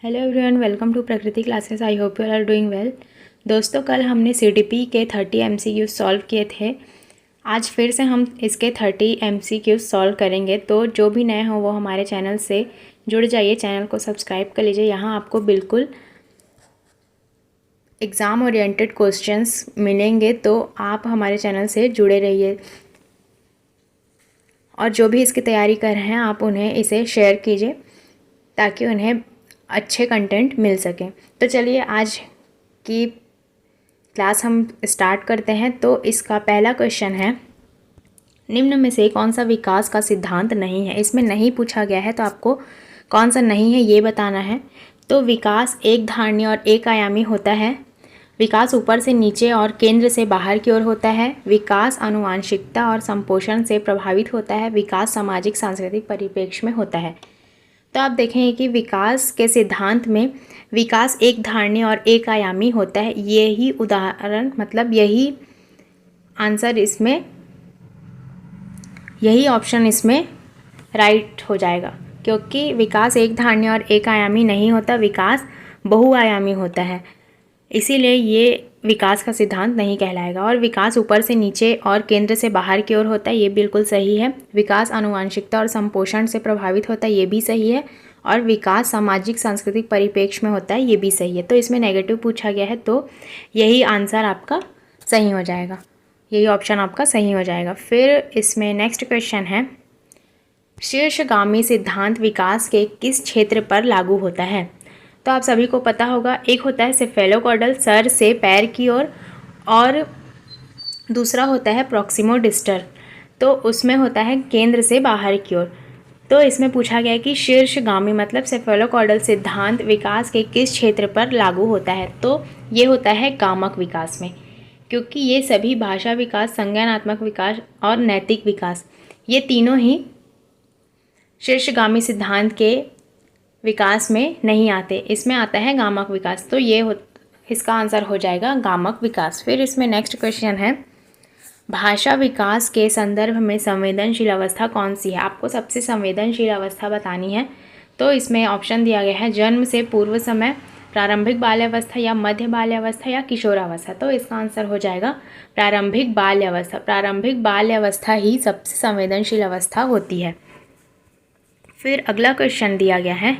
Hello everyone, welcome to Prakriti classes. I hope you are doing well. दोस्तों, कल हमने CDP के 30 एमसीक्यू सॉल्व किए थे। आज फिर से हम इसके 30 एमसीक्यू सॉल्व करेंगे। तो जो भी नए हो वो हमारे चैनल से जुड़ जाइए, चैनल को सब्सक्राइब कर लीजिए। यहाँ आपको बिल्कुल एग्ज़ाम ओरिएंटेड क्वेश्चंस मिलेंगे, तो आप हमारे चैनल से जुड़े रहिए। और जो भी इसकी तैयारी कर रहे हैं आप उन्हें इसे शेयर कीजिए ताकि उन्हें अच्छे कंटेंट मिल सके। तो चलिए आज की क्लास हम स्टार्ट करते हैं। तो इसका पहला क्वेश्चन है, निम्न में से कौन सा विकास का सिद्धांत नहीं है। इसमें नहीं पूछा गया है, तो आपको कौन सा नहीं है ये बताना है। तो विकास एक धारणीय और एक आयामी होता है। विकास ऊपर से नीचे और केंद्र से बाहर की ओर होता है। विकास आनुवांशिकता और संपोषण से प्रभावित होता है। विकास सामाजिक सांस्कृतिक परिप्रेक्ष्य में होता है। तो आप देखेंगे कि विकास के सिद्धांत में विकास एक धारणीय और एक आयामी होता है। यही उदाहरण मतलब यही आंसर इसमें, यही ऑप्शन इसमें राइट हो जाएगा, क्योंकि विकास एक धारणीय और एक आयामी नहीं होता, विकास बहुआयामी होता है। इसीलिए ये विकास का सिद्धांत नहीं कहलाएगा। और विकास ऊपर से नीचे और केंद्र से बाहर की ओर होता है, ये बिल्कुल सही है। विकास आनुवांशिकता और संपोषण से प्रभावित होता है, ये भी सही है। और विकास सामाजिक सांस्कृतिक परिप्रेक्ष्य में होता है, ये भी सही है। तो इसमें नेगेटिव पूछा गया है, तो यही आंसर आपका सही हो जाएगा, यही ऑप्शन आपका सही हो जाएगा। फिर इसमें नेक्स्ट क्वेश्चन है, शीर्षगामी सिद्धांत विकास के किस क्षेत्र पर लागू होता है। तो आप सभी को पता होगा, एक होता है सेफेलोकॉर्डल सर से पैर की ओर, और दूसरा होता है प्रॉक्सिमोडिस्टल, तो उसमें होता है केंद्र से बाहर की ओर। तो इसमें पूछा गया है कि शीर्षगामी मतलब सेफेलोकॉर्डल सिद्धांत विकास के किस क्षेत्र पर लागू होता है। तो ये होता है गामक विकास में, क्योंकि ये सभी भाषा विकास, संज्ञानात्मक विकास और नैतिक विकास, ये तीनों ही शीर्षगामी सिद्धांत के विकास में नहीं आते। इसमें आता है गामक विकास। तो ये इसका आंसर हो जाएगा गामक विकास। फिर इसमें नेक्स्ट क्वेश्चन है, भाषा विकास के संदर्भ में संवेदनशील अवस्था कौन सी है। आपको सबसे संवेदनशील अवस्था बतानी है। तो इसमें ऑप्शन दिया गया है, जन्म से पूर्व समय, प्रारंभिक बाल्यावस्था, या मध्य बाल्यावस्था, या किशोरावस्था। तो इसका आंसर हो जाएगा प्रारंभिक बाल्यावस्था। प्रारंभिक बाल्यावस्था ही सबसे संवेदनशील अवस्था होती है। फिर अगला क्वेश्चन दिया गया है,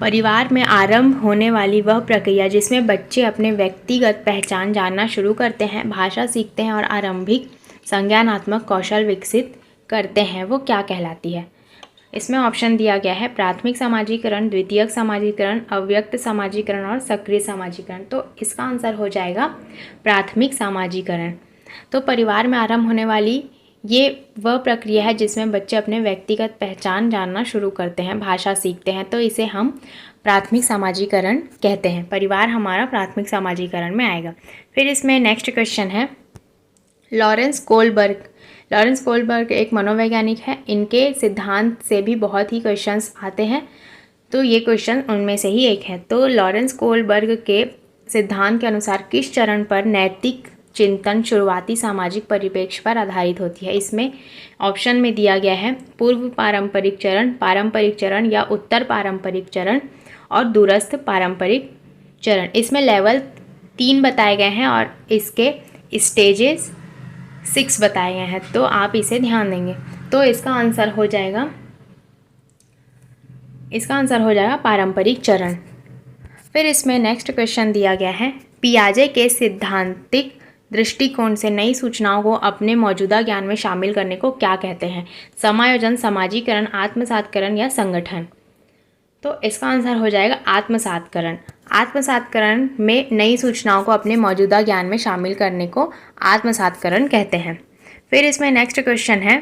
परिवार में आरंभ होने वाली वह प्रक्रिया जिसमें बच्चे अपने व्यक्तिगत पहचान जानना शुरू करते हैं, भाषा सीखते हैं और आरंभिक संज्ञानात्मक कौशल विकसित करते हैं, वो क्या कहलाती है। इसमें ऑप्शन दिया गया है, प्राथमिक समाजीकरण, द्वितीयक समाजीकरण, अव्यक्त समाजीकरण और सक्रिय समाजीकरण। तो इसका आंसर हो जाएगा प्राथमिक समाजीकरण। तो परिवार में आरंभ होने वाली ये वह प्रक्रिया है जिसमें बच्चे अपने व्यक्तिगत पहचान जानना शुरू करते हैं, भाषा सीखते हैं, तो इसे हम प्राथमिक समाजीकरण कहते हैं। परिवार हमारा प्राथमिक समाजीकरण में आएगा। फिर इसमें नेक्स्ट क्वेश्चन है, लॉरेंस कोलबर्ग। लॉरेंस कोलबर्ग एक मनोवैज्ञानिक है। इनके सिद्धांत से भी बहुत ही क्वेश्चंस आते हैं, तो ये क्वेश्चन उनमें से ही एक है। तो लॉरेंस कोलबर्ग के सिद्धांत के अनुसार किस चरण पर नैतिक चिंतन शुरुआती सामाजिक परिप्रेक्ष्य पर आधारित होती है। इसमें ऑप्शन में दिया गया है, पूर्व पारंपरिक चरण, पारंपरिक चरण, या उत्तर पारंपरिक चरण और दूरस्थ पारंपरिक चरण। इसमें लेवल 3 बताए गए हैं और इसके स्टेजेस 6 बताए गए हैं, तो आप इसे ध्यान देंगे। तो इसका आंसर हो जाएगा पारंपरिक चरण। फिर इसमें नेक्स्ट क्वेश्चन दिया गया है, पियाजे के सिद्धांतिक दृष्टिकोण से नई सूचनाओं को अपने मौजूदा ज्ञान में शामिल करने को क्या कहते हैं। समायोजन, समाजीकरण, आत्मसातकरण या संगठन। तो इसका आंसर हो जाएगा आत्मसातकरण। आत्मसातकरण में नई सूचनाओं को अपने मौजूदा ज्ञान में शामिल करने को आत्मसातकरण कहते हैं। फिर इसमें नेक्स्ट क्वेश्चन है,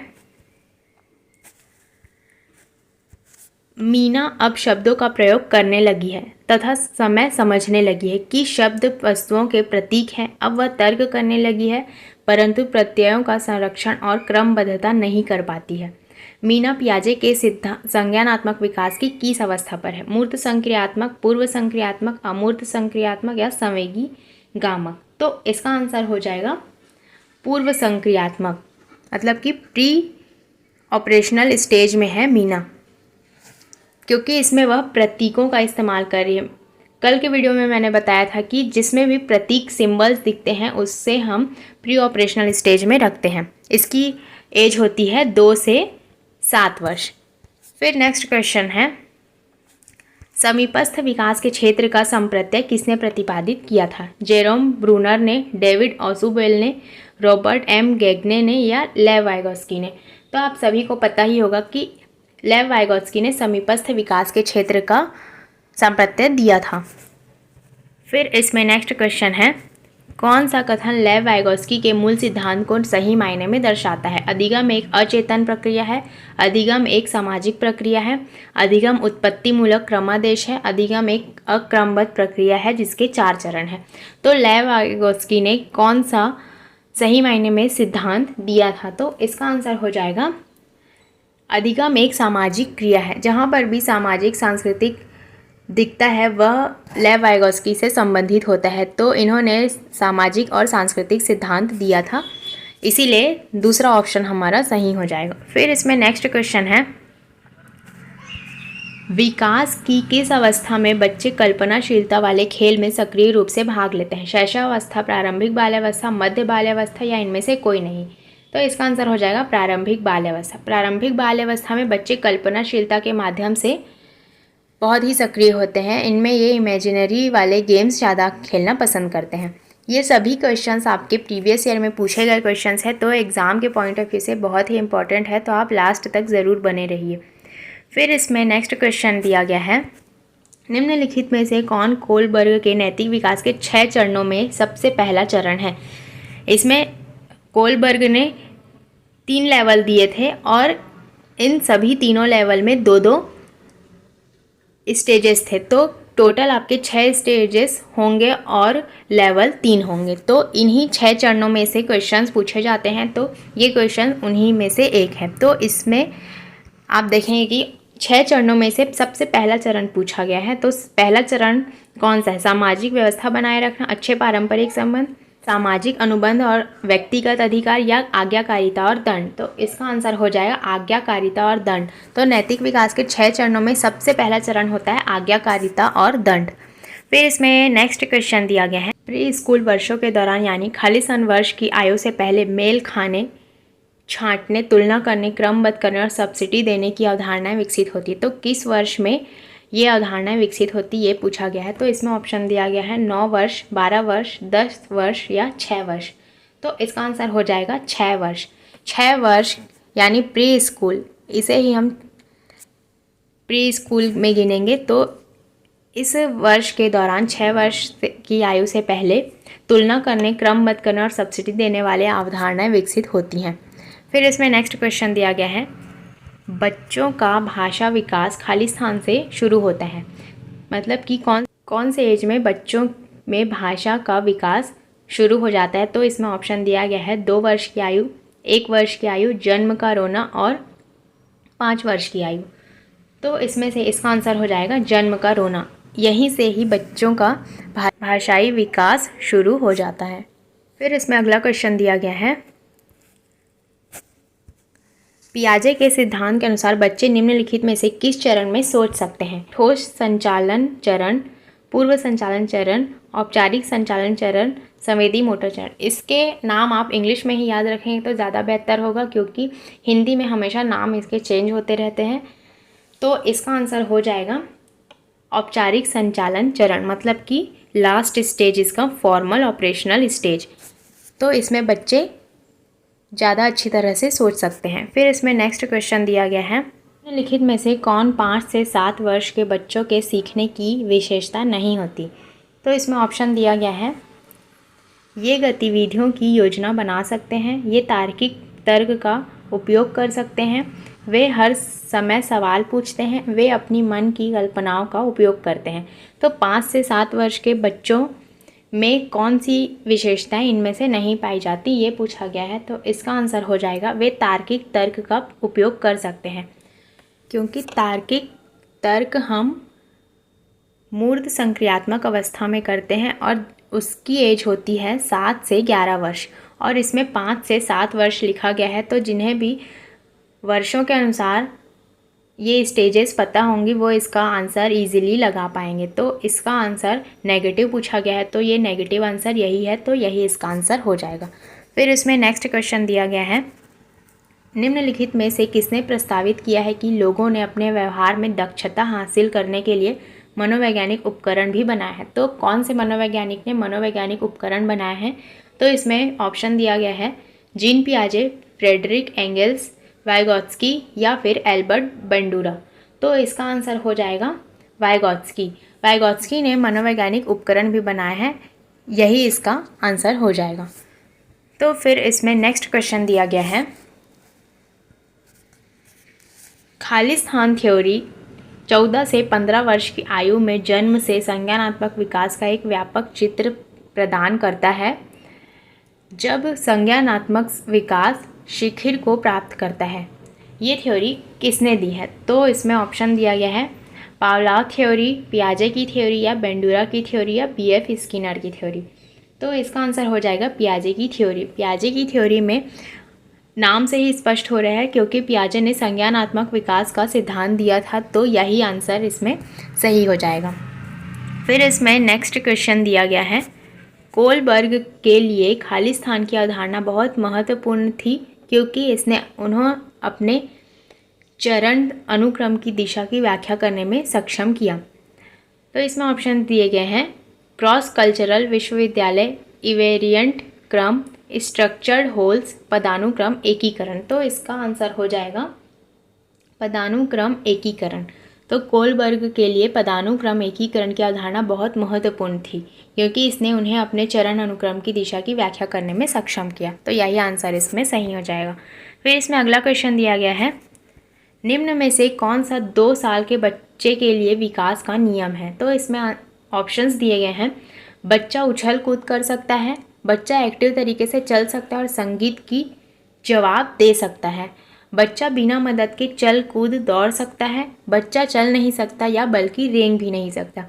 मीना अब शब्दों का प्रयोग करने लगी है तथा समय समझने लगी है कि शब्द वस्तुओं के प्रतीक हैं। अब वह तर्क करने लगी है, परंतु प्रत्ययों का संरक्षण और क्रमबद्धता नहीं कर पाती है। मीना पियाजे के संज्ञानात्मक विकास की किस अवस्था पर है। मूर्त संक्रियात्मक, पूर्व संक्रियात्मक, अमूर्त संक्रियात्मक या संवेगी गामक। तो इसका आंसर हो जाएगा पूर्व संक्रियात्मक, मतलब कि प्री ऑपरेशनल स्टेज में है मीना, क्योंकि इसमें वह प्रतीकों का इस्तेमाल कर रही है। कल के वीडियो में मैंने बताया था कि जिसमें भी प्रतीक सिंबल्स दिखते हैं उससे हम प्री ऑपरेशनल स्टेज में रखते हैं। इसकी एज होती है 2 से 7 वर्ष। फिर नेक्स्ट क्वेश्चन है, समीपस्थ विकास के क्षेत्र का संप्रत्यय किसने प्रतिपादित किया था? जेरोम ब्रूनर ने, डेविड ऑसुबेल ने, रॉबर्ट एम गेग्ने ने या लेव वाइगोत्स्की ने? तो आप सभी को पता ही होगा कि लेव वाइगोत्स्की ने समीपस्थ विकास के क्षेत्र का संप्रत्यय दिया था। फिर इसमें नेक्स्ट क्वेश्चन है, कौन सा कथन लेव वाइगोत्स्की के मूल सिद्धांत को सही मायने में दर्शाता है? अधिगम एक अचेतन प्रक्रिया है, अधिगम एक सामाजिक प्रक्रिया है, अधिगम उत्पत्ति मूलक क्रमादेश है, अधिगम एक अक्रमबद्ध प्रक्रिया है जिसके 4 चरण हैं। तो लेव वाइगोत्स्की ने कौन सा सही मायने में सिद्धांत दिया था? तो इसका आंसर हो जाएगा अधिगम एक सामाजिक क्रिया है। जहाँ पर भी सामाजिक सांस्कृतिक दिखता है वह लेव वाइगोत्स्की से संबंधित होता है। तो इन्होंने सामाजिक और सांस्कृतिक सिद्धांत दिया था, इसीलिए दूसरा ऑप्शन हमारा सही हो जाएगा। फिर इसमें नेक्स्ट क्वेश्चन है, विकास की किस अवस्था में बच्चे कल्पनाशीलता वाले खेल में सक्रिय रूप से भाग लेते हैं? शैशवावस्था, प्रारंभिक बाल्यावस्था, मध्य बाल्यावस्था या इनमें से कोई नहीं? तो इसका आंसर हो जाएगा प्रारंभिक बाल्यावस्था। प्रारंभिक बाल्यावस्था में बच्चे कल्पनाशीलता के माध्यम से बहुत ही सक्रिय होते हैं। इनमें ये इमेजिनरी वाले गेम्स ज़्यादा खेलना पसंद करते हैं। ये सभी क्वेश्चंस आपके प्रीवियस ईयर में पूछे गए क्वेश्चंस हैं, तो एग्ज़ाम के पॉइंट ऑफ व्यू से बहुत ही इंपॉर्टेंट है, तो आप लास्ट तक ज़रूर बने रहिए। फिर इसमें नेक्स्ट क्वेश्चन दिया गया है, निम्नलिखित में से कौन कोलबर्ग के नैतिक विकास के 6 चरणों में सबसे पहला चरण है? इसमें कोलबर्ग ने 3 लेवल दिए थे और इन सभी तीनों लेवल में 2-2 स्टेजेस थे। तो टोटल आपके 6 स्टेजेस होंगे और लेवल 3 होंगे। तो इन्हीं 6 चरणों में से क्वेश्चंस पूछे जाते हैं, तो ये क्वेश्चन उन्हीं में से एक है। तो इसमें आप देखेंगे कि 6 चरणों में से सबसे पहला चरण पूछा गया है। तो पहला चरण कौन सा है? सामाजिक व्यवस्था बनाए रखना, अच्छे पारंपरिक संबंध, सामाजिक अनुबंध और व्यक्तिगत अधिकार या आज्ञाकारिता और दंड? तो इसका आंसर हो जाएगा आज्ञाकारिता और दंड। तो नैतिक विकास के 6 चरणों में सबसे पहला चरण होता है आज्ञाकारिता और दंड। फिर इसमें नेक्स्ट क्वेश्चन दिया गया है, प्री स्कूल वर्षों के दौरान यानी खालिसन वर्ष की आयु से पहले मेल खाने, छांटने, तुलना करने, क्रमबद्ध करने और सब्सिडी देने की अवधारणाएं विकसित होती है। तो किस वर्ष में ये अवधारणाएं विकसित होती ये पूछा गया है। तो इसमें ऑप्शन दिया गया है 9 वर्ष, 12 वर्ष, 10 वर्ष या 6 वर्ष। तो इसका आंसर हो जाएगा 6 वर्ष। 6 वर्ष यानी प्री स्कूल, इसे ही हम प्री स्कूल में गिनेंगे। तो इस वर्ष के दौरान 6 वर्ष की आयु से पहले तुलना करने, क्रमबद्ध करने और सब्सिडी देने वाले अवधारणाएं विकसित होती हैं। फिर इसमें नेक्स्ट क्वेश्चन दिया गया है, बच्चों का भाषा विकास खाली स्थान से शुरू होता है। मतलब कि कौन से एज में बच्चों में भाषा का विकास शुरू हो जाता है? तो इसमें ऑप्शन दिया गया है 2 वर्ष की आयु, 1 वर्ष की आयु, जन्म का रोना और 5 वर्ष की आयु। तो इसमें से इसका आंसर हो जाएगा जन्म का रोना। यहीं से ही बच्चों का भाषाई विकास शुरू हो जाता है। फिर इसमें अगला क्वेश्चन दिया गया है, पियाजे के सिद्धांत के अनुसार बच्चे निम्नलिखित में से किस चरण में सोच सकते हैं? ठोस संचालन चरण, पूर्व संचालन चरण, औपचारिक संचालन चरण, संवेदी मोटर चरण। इसके नाम आप इंग्लिश में ही याद रखेंगे तो ज़्यादा बेहतर होगा, क्योंकि हिंदी में हमेशा नाम इसके चेंज होते रहते हैं। तो इसका आंसर हो जाएगा औपचारिक संचालन चरण, मतलब कि लास्ट स्टेज इसका फॉर्मल ऑपरेशनल स्टेज। तो इसमें बच्चे ज़्यादा अच्छी तरह से सोच सकते हैं। फिर इसमें नेक्स्ट क्वेश्चन दिया गया है, निम्नलिखित में से कौन 5 से 7 वर्ष के बच्चों के सीखने की विशेषता नहीं होती? तो इसमें ऑप्शन दिया गया है, ये गतिविधियों की योजना बना सकते हैं, ये तार्किक तर्क का उपयोग कर सकते हैं, वे हर समय सवाल पूछते हैं, वे अपनी मन की कल्पनाओं का उपयोग करते हैं। तो 5 से 7 वर्ष के बच्चों में कौन सी विशेषताएं इनमें से नहीं पाई जाती ये पूछा गया है। तो इसका आंसर हो जाएगा वे तार्किक तर्क का उपयोग कर सकते हैं, क्योंकि तार्किक तर्क हम मूर्त संक्रियात्मक अवस्था में करते हैं और उसकी एज होती है 7 से 11 वर्ष और इसमें 5 से 7 वर्ष लिखा गया है। तो जिन्हें भी वर्षों के अनुसार ये स्टेजेस पता होंगी वो इसका आंसर इजीली लगा पाएंगे। तो इसका आंसर नेगेटिव पूछा गया है, तो ये नेगेटिव आंसर यही है, तो यही इसका आंसर हो जाएगा। फिर इसमें नेक्स्ट क्वेश्चन दिया गया है, निम्नलिखित में से किसने प्रस्तावित किया है कि लोगों ने अपने व्यवहार में दक्षता हासिल करने के लिए मनोवैज्ञानिक उपकरण भी बनाए हैं। तो कौन से मनोवैज्ञानिक ने मनोवैज्ञानिक उपकरण बनाए हैं? तो इसमें ऑप्शन दिया गया है जीन पियाजे, फ्रेडरिक एंगल्स, वाइगॉत्स्की या फिर एल्बर्ट बंडूरा। तो इसका आंसर हो जाएगा वाइगॉत्स्की। वाइगॉत्स्की ने मनोवैज्ञानिक उपकरण भी बनाए हैं, यही इसका आंसर हो जाएगा। तो फिर इसमें नेक्स्ट क्वेश्चन दिया गया है, खालिस्तान थ्योरी 14 से 15 वर्ष की आयु में जन्म से संज्ञानात्मक विकास का एक व्यापक चित्र प्रदान करता है जब संज्ञानात्मक विकास शिखर को प्राप्त करता है। ये थ्योरी किसने दी है? तो इसमें ऑप्शन दिया गया है पावलोव थ्योरी, पियाजे की थ्योरी या बेंडूरा की थ्योरी या बीएफ स्किनर की थ्योरी। तो इसका आंसर हो जाएगा पियाजे की थ्योरी। पियाजे की थ्योरी में नाम से ही स्पष्ट हो रहा है क्योंकि पियाजे ने संज्ञानात्मक विकास का सिद्धांत दिया था, तो यही आंसर इसमें सही हो जाएगा। फिर इसमें नेक्स्ट क्वेश्चन दिया गया है, कोलबर्ग के लिए खालिस्तान की अवधारणा बहुत महत्वपूर्ण थी क्योंकि इसने उन्हें अपने चरण अनुक्रम की दिशा की व्याख्या करने में सक्षम किया। तो इसमें ऑप्शन दिए गए हैं क्रॉस कल्चरल विश्वविद्यालय, इवेरिएंट क्रम, स्ट्रक्चर्ड होल्स, पदानुक्रम एकीकरण। तो इसका आंसर हो जाएगा पदानुक्रम एकीकरण। तो कोलबर्ग के लिए पदानुक्रम एकीकरण की अवधारणा बहुत महत्वपूर्ण थी क्योंकि इसने उन्हें अपने चरण अनुक्रम की दिशा की व्याख्या करने में सक्षम किया। तो यही आंसर इसमें सही हो जाएगा। फिर इसमें अगला क्वेश्चन दिया गया है, निम्न में से कौन सा 2 साल के बच्चे के लिए विकास का नियम है? तो इसमें ऑप्शंस दिए गए हैं, बच्चा उछल कूद कर सकता है, बच्चा एक्टिव तरीके से चल सकता है और संगीत की जवाब दे सकता है, बच्चा बिना मदद के चल कूद दौड़ सकता है, बच्चा चल नहीं सकता या बल्कि रेंग भी नहीं सकता।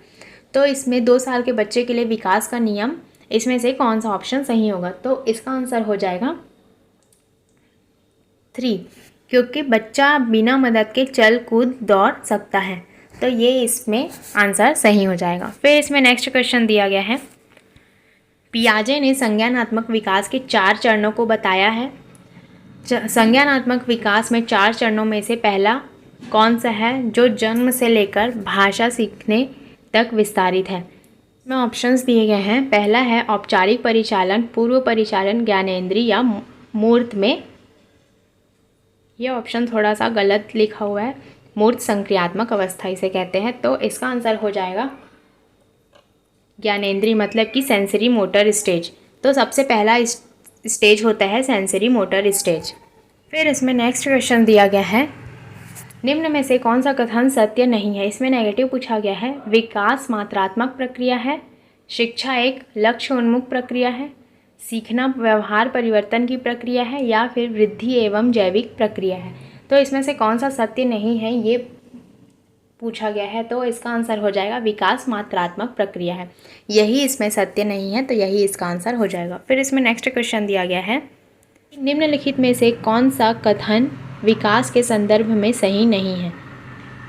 तो इसमें 2 साल के बच्चे के लिए विकास का नियम, इसमें से कौन सा ऑप्शन सही होगा? तो इसका आंसर हो जाएगा 3, क्योंकि बच्चा बिना मदद के चल कूद दौड़ सकता है। तो ये इसमें आंसर सही हो जाएगा। फिर इसमें नेक्स्ट क्वेश्चन दिया गया है, पियाजे ने संज्ञानात्मक विकास के 4 चरणों को बताया है। संज्ञानात्मक विकास में 4 चरणों में से पहला कौन सा है जो जन्म से लेकर भाषा सीखने तक विस्तारित है? में ऑप्शंस दिए गए हैं, पहला है औपचारिक परिचालन, पूर्व परिचालन, ज्ञानेंद्रिय या मूर्त में। ये ऑप्शन थोड़ा सा गलत लिखा हुआ है, मूर्त संक्रियात्मक अवस्था इसे कहते हैं। तो इसका आंसर हो जाएगा ज्ञानेंद्रिय, मतलब कि सेंसरी मोटर स्टेज। तो सबसे पहला स्टेज होता है सेंसरी मोटर स्टेज। फिर इसमें नेक्स्ट क्वेश्चन दिया गया है, निम्न में से कौन सा कथन सत्य नहीं है? इसमें नेगेटिव पूछा गया है, विकास मात्रात्मक प्रक्रिया है, शिक्षा एक लक्ष्य उन्मुख प्रक्रिया है, सीखना व्यवहार परिवर्तन की प्रक्रिया है या फिर वृद्धि एवं जैविक प्रक्रिया है। तो इसमें से कौन सा सत्य नहीं है ये पूछा गया है। तो इसका आंसर हो जाएगा विकास मात्रात्मक प्रक्रिया है, यही इसमें सत्य नहीं है, तो यही इसका आंसर हो जाएगा। फिर इसमें नेक्स्ट क्वेश्चन दिया गया है, निम्नलिखित में से कौन सा कथन विकास के संदर्भ में सही नहीं है?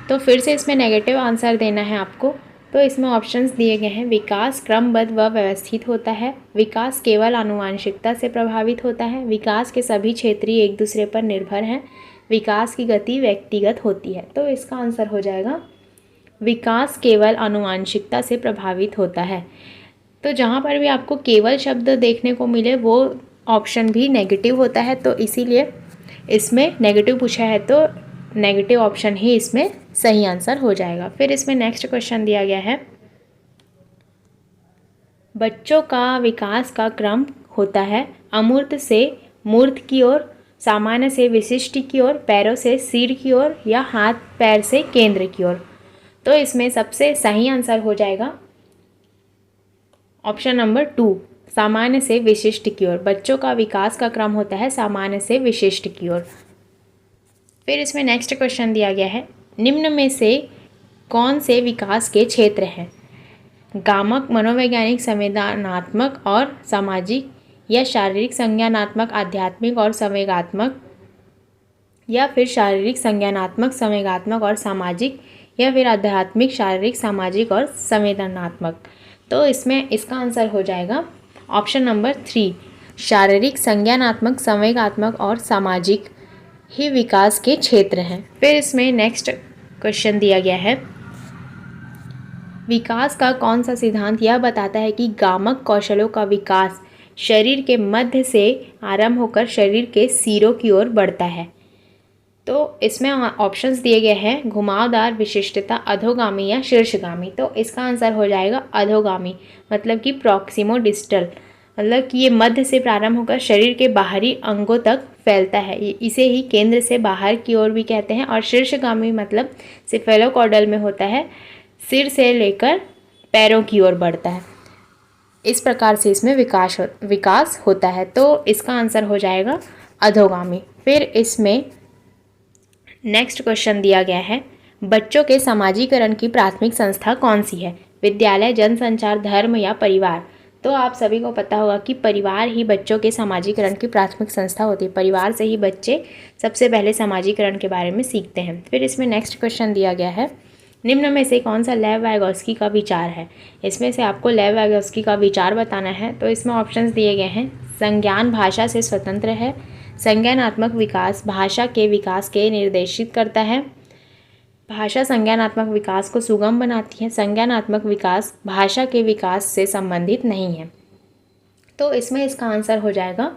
तो फिर से इसमें नेगेटिव आंसर देना है आपको। तो इसमें ऑप्शंस दिए गए हैं, विकास क्रमबद्ध व व्यवस्थित होता है, विकास केवल आनुवांशिकता से प्रभावित होता है, विकास के सभी क्षेत्रीय एक दूसरे पर निर्भर हैं, विकास की गति व्यक्तिगत होती है। तो इसका आंसर हो जाएगा विकास केवल आनुवांशिकता से प्रभावित होता है। तो जहाँ पर भी आपको केवल शब्द देखने को मिले वो ऑप्शन भी नेगेटिव होता है, तो इसीलिए इसमें नेगेटिव पूछा है, तो नेगेटिव ऑप्शन ही इसमें सही आंसर हो जाएगा। फिर इसमें नेक्स्ट क्वेश्चन दिया गया है, बच्चों का विकास का क्रम होता है अमूर्त से मूर्त की ओर, सामान्य से विशिष्ट की ओर, पैरों से सिर की ओर या हाथ पैर से केंद्र की ओर। तो इसमें सबसे सही आंसर हो जाएगा ऑप्शन नंबर 2, सामान्य से विशिष्ट की ओर। बच्चों का विकास का क्रम होता है सामान्य से विशिष्ट की ओर। फिर इसमें नेक्स्ट क्वेश्चन दिया गया है, निम्न में से कौन से विकास के क्षेत्र हैं? गामक, मनोवैज्ञानिक, संवेदनात्मक और सामाजिक या शारीरिक, संज्ञानात्मक, आध्यात्मिक और संवेगात्मक, या फिर शारीरिक, संज्ञानात्मक, संवेगात्मक और सामाजिक, या फिर आध्यात्मिक, शारीरिक, सामाजिक और संवेदनात्मक। तो इसमें इसका आंसर हो जाएगा ऑप्शन नंबर 3, शारीरिक, संज्ञानात्मक, संवेगात्मक और सामाजिक ही विकास के क्षेत्र हैं। फिर इसमें नेक्स्ट क्वेश्चन दिया गया है, विकास का कौन सा सिद्धांत यह बताता है कि गामक कौशलों का विकास शरीर के मध्य से आरंभ होकर शरीर के सिरों की ओर बढ़ता है। तो इसमें ऑप्शंस दिए गए हैं, घुमावदार, विशिष्टता, अधोगामी या शीर्षगामी। तो इसका आंसर हो जाएगा अधोगामी, मतलब कि प्रॉक्सिमो डिस्टल, मतलब कि ये मध्य से प्रारंभ होकर शरीर के बाहरी अंगों तक फैलता है। इसे ही केंद्र से बाहर की ओर भी कहते हैं। और शीर्षगामी मतलब सिफेलोकॉर्डल में होता है, सिर से लेकर पैरों की ओर बढ़ता है। इस प्रकार से इसमें विकास होता है। तो इसका आंसर हो जाएगा अधोगामी। फिर इसमें नेक्स्ट क्वेश्चन दिया गया है, बच्चों के समाजीकरण की प्राथमिक संस्था कौन सी है? विद्यालय, जनसंचार, धर्म या परिवार? तो आप सभी को पता होगा कि परिवार ही बच्चों के समाजीकरण की प्राथमिक संस्था होती है। परिवार से ही बच्चे सबसे पहले समाजीकरण के बारे में सीखते हैं। फिर इसमें नेक्स्ट क्वेश्चन दिया गया है, निम्न में से कौन सा लेव वाइगोत्स्की का विचार है? इसमें से आपको लेव वाइगोत्स्की का विचार बताना है। तो इसमें ऑप्शंस दिए गए हैं, संज्ञान भाषा से स्वतंत्र है, संज्ञानात्मक विकास भाषा के विकास के निर्देशित करता है, भाषा संज्ञानात्मक विकास को सुगम बनाती है, संज्ञानात्मक विकास भाषा के विकास से संबंधित नहीं है। तो इसमें इसका आंसर हो जाएगा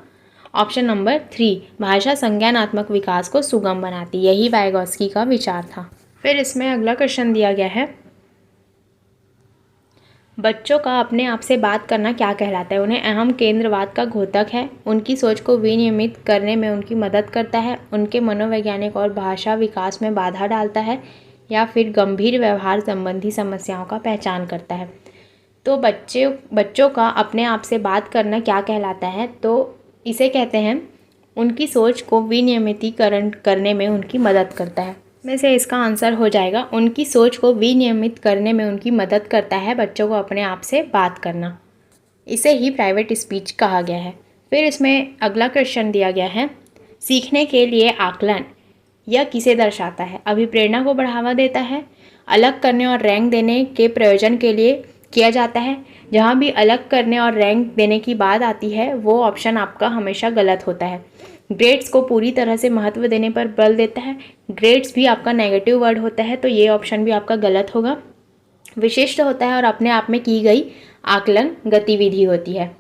ऑप्शन नंबर 3, भाषा संज्ञानात्मक विकास को सुगम बनाती, यही वाइगोत्स्की का विचार था। फिर इसमें अगला क्वेश्चन दिया गया है, बच्चों का अपने आप से बात करना क्या कहलाता है? उन्हें अहम केंद्रवाद का घोतक है, उनकी सोच को विनियमित करने में उनकी मदद करता है, उनके मनोवैज्ञानिक और भाषा विकास में बाधा डालता है, या फिर गंभीर व्यवहार संबंधी समस्याओं का पहचान करता है। तो बच्चों का अपने आप से बात करना क्या कहलाता है? तो इसे कहते हैं उनकी सोच को विनियमितीकरण करने में उनकी मदद करता है। में से इसका आंसर हो जाएगा, उनकी सोच को विनियमित करने में उनकी मदद करता है बच्चों को अपने आप से बात करना। इसे ही प्राइवेट स्पीच कहा गया है। फिर इसमें अगला क्वेश्चन दिया गया है, सीखने के लिए आकलन यह किसे दर्शाता है? अभिप्रेरणा को बढ़ावा देता है, अलग करने और रैंक देने के प्रयोजन के लिए किया जाता है। जहाँ भी अलग करने और रैंक देने की बात आती है वो ऑप्शन आपका हमेशा गलत होता है। ग्रेड्स को पूरी तरह से महत्व देने पर बल देता है, ग्रेड्स भी आपका नेगेटिव वर्ड होता है, तो ये ऑप्शन भी आपका गलत होगा। विशिष्ट होता है और अपने आप में की गई आकलन गतिविधि होती है।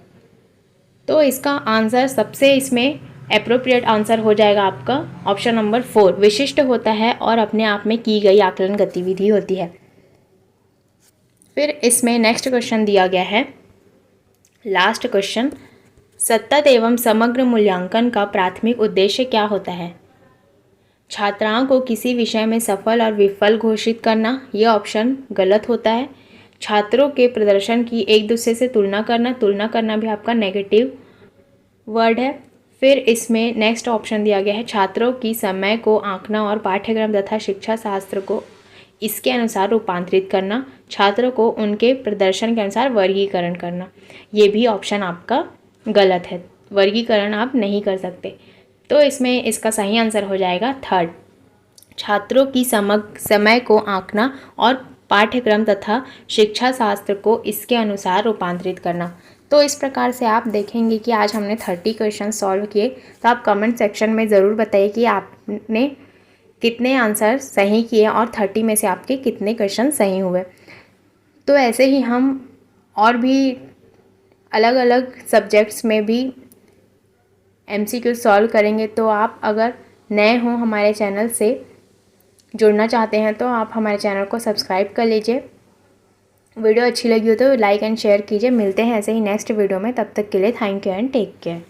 तो इसका आंसर सबसे इसमें एप्रोप्रिएट आंसर हो जाएगा आपका ऑप्शन नंबर 4, विशिष्ट होता है और अपने आप में की गई आकलन गतिविधि होती है। फिर इसमें नेक्स्ट क्वेश्चन दिया गया है, लास्ट क्वेश्चन, सतत एवं समग्र मूल्यांकन का प्राथमिक उद्देश्य क्या होता है? छात्राओं को किसी विषय में सफल और विफल घोषित करना, यह ऑप्शन गलत होता है। छात्रों के प्रदर्शन की एक दूसरे से तुलना करना भी आपका नेगेटिव वर्ड है। फिर इसमें नेक्स्ट ऑप्शन दिया गया है, छात्रों की समय को आंकना और पाठ्यक्रम तथा शिक्षा शास्त्र को इसके अनुसार रूपांतरित करना, छात्रों को उनके प्रदर्शन के अनुसार वर्गीकरण करना, ये भी ऑप्शन आपका गलत है। वर्गीकरण आप नहीं कर सकते। तो इसमें इसका सही आंसर हो जाएगा 3rd, छात्रों की समय को आंकना और पाठ्यक्रम तथा शिक्षा शास्त्र को इसके अनुसार रूपांतरित करना। तो इस प्रकार से आप देखेंगे कि आज हमने 30 क्वेश्चन सॉल्व किए। तो आप कमेंट सेक्शन में ज़रूर बताइए कि आपने कितने आंसर सही किए और 30 में से आपके कितने क्वेश्चन सही हुए। तो ऐसे ही हम और भी अलग अलग सब्जेक्ट्स में भी MCQ सॉल्व करेंगे। तो आप अगर नए हों हमारे चैनल से जुड़ना चाहते हैं तो आप हमारे चैनल को सब्सक्राइब कर लीजिए। वीडियो अच्छी लगी हो तो लाइक एंड शेयर कीजिए। मिलते हैं ऐसे ही नेक्स्ट वीडियो में, तब तक के लिए thank you and take care.